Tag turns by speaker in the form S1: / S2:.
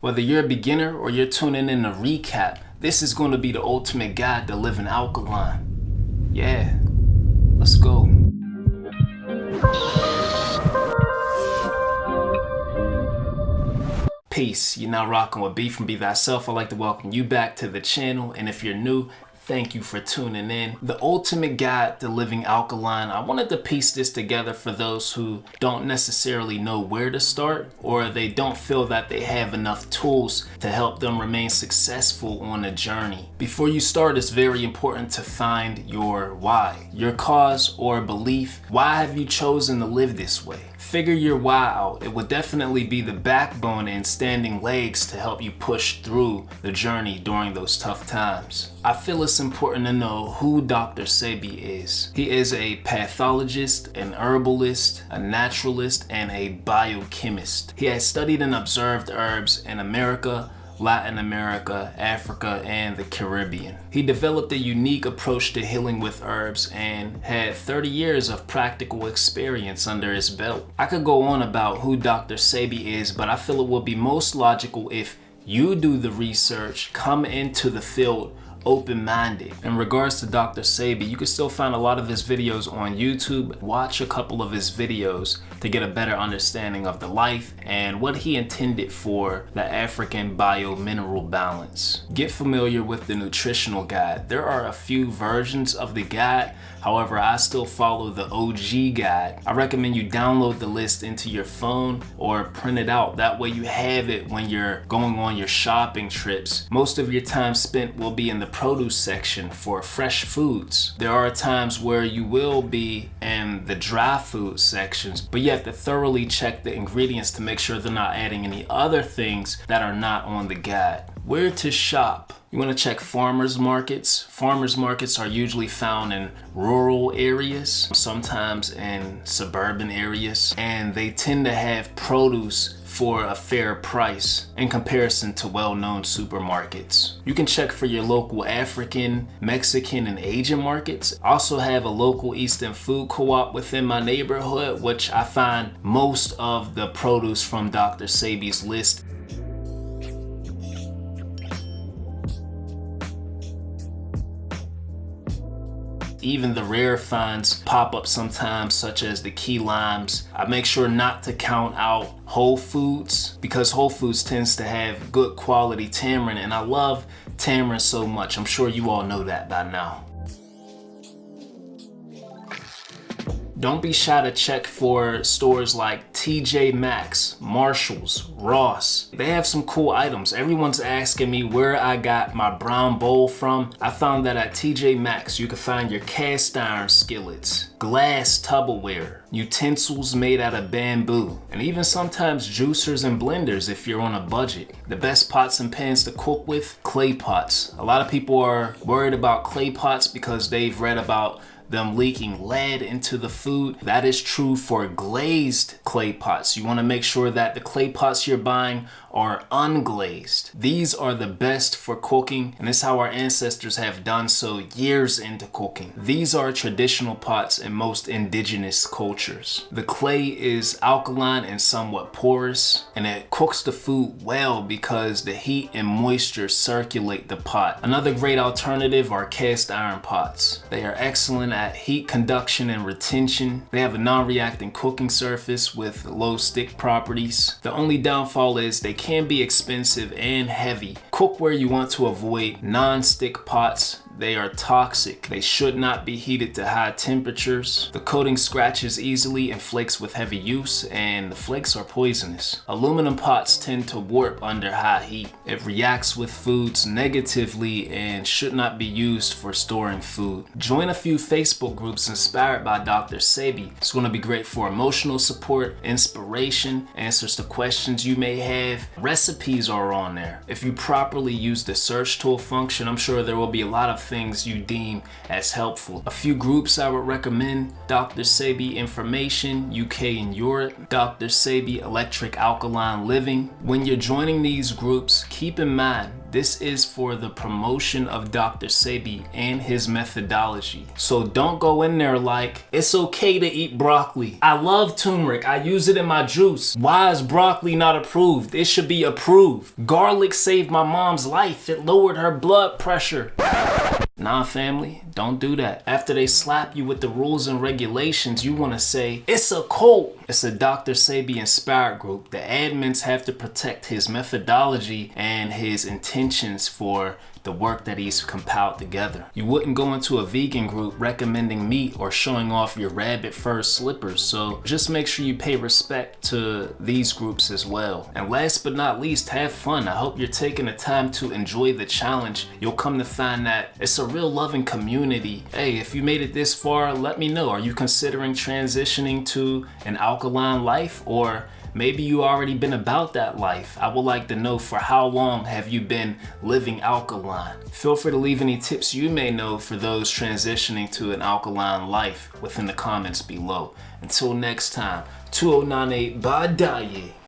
S1: Whether you're a beginner or you're tuning in to recap, this is going to be the ultimate guide to living alkaline. Yeah, let's go. Peace, you're now rocking with B from BTHYSELF. I'd like to welcome you back to the channel, and if you're new, thank you for tuning in. The ultimate guide to living alkaline. I wanted to piece this together for those who don't necessarily know where to start, or they don't feel that they have enough tools to help them remain successful on a journey. Before you start, it's very important to find your why, your cause or belief. Why have you chosen to live this way? Figure your why out. It would definitely be the backbone and standing legs to help you push through the journey during those tough times. I feel it's important to know who Dr. Sebi is. He is a pathologist, an herbalist, a naturalist, and a biochemist. He has studied and observed herbs in America, Latin America, Africa, and the Caribbean. He developed a unique approach to healing with herbs and had 30 years of practical experience under his belt. I could go on about who Dr. Sebi is, but I feel it would be most logical if you do the research, come into the field open-minded. In regards to Dr. Sebi, you can still find a lot of his videos on YouTube. Watch a couple of his videos to get a better understanding of the life and what he intended for the African bio-mineral balance. Get familiar with the nutritional guide. There are a few versions of the guide. However, I still follow the OG guide. I recommend you download the list into your phone or print it out. That way you have it when you're going on your shopping trips. Most of your time spent will be in the produce section for fresh foods. There are times where you will be in the dry food sections, but you have to thoroughly check the ingredients to make sure they're not adding any other things that are not on the guide. Where to shop? You want to check farmers markets. Farmers markets are usually found in rural areas, sometimes in suburban areas, and they tend to have produce for a fair price in comparison to well-known supermarkets. You can check for your local African, Mexican, and Asian markets. I also have a local Eastern food co-op within my neighborhood, which I find most of the produce from Dr. Sebi's list. Even the rare finds pop up sometimes, such as the key limes. I make sure not to count out Whole Foods because Whole Foods tends to have good quality tamarind, and I love tamarind so much. I'm sure you all know that by now. Don't be shy to check for stores like TJ Maxx, Marshalls, Ross. They have some cool items. Everyone's asking me where I got my brown bowl from. I found that at TJ Maxx you can find your cast iron skillets, glass Tupperware, utensils made out of bamboo, and even sometimes juicers and blenders if you're on a budget. The best pots and pans to cook with, clay pots. A lot of people are worried about clay pots because they've read about them leaking lead into the food. That is true for glazed clay pots. You want to make sure that the clay pots you're buying are unglazed. These are the best for cooking, and it's how our ancestors have done so years into cooking. These are traditional pots in most indigenous cultures. The clay is alkaline and somewhat porous, and it cooks the food well because the heat and moisture circulate the pot. Another great alternative are cast iron pots. They are excellent at heat conduction and retention. They have a non-reacting cooking surface with low stick properties. The only downfall is they can be expensive and heavy. Cookware you want to avoid non-stick pots. They are toxic. They should not be heated to high temperatures. The coating scratches easily and flakes with heavy use, and the flakes are poisonous. Aluminum pots tend to warp under high heat. It reacts with foods negatively and should not be used for storing food. Join a few Facebook groups inspired by Dr. Sebi. It's going to be great for emotional support, inspiration, answers to questions you may have. Recipes are on there. If you properly use the search tool function, I'm sure there will be a lot of things you deem as helpful. A few groups I would recommend: Dr. Sebi Information, UK and Europe, Dr. Sebi Electric Alkaline Living. When you're joining these groups, keep in mind This is for the promotion of Dr. Sebi and his methodology. So don't go in there like, it's okay to eat broccoli. I love turmeric. I use it in my juice. Why is broccoli not approved? It should be approved. Garlic saved my mom's life. It lowered her blood pressure. Nah, family, don't do that. After they slap you with the rules and regulations, you want to say, it's a cult. It's a Dr. Sebi inspired group. The admins have to protect his methodology and his intentions for the work that he's compiled together. You wouldn't go into a vegan group recommending meat or showing off your rabbit fur slippers, so just make sure you pay respect to these groups as well. And last but not least, have fun. I hope you're taking the time to enjoy the challenge. You'll come to find that it's a real loving community. Hey, if you made it this far, let me know. Are you considering transitioning to an alkaline life, or maybe you already been about that life? I would like to know, for how long have you been living alkaline? Feel free to leave any tips you may know for those transitioning to an alkaline life within the comments below. Until next time, 2098 Badaye.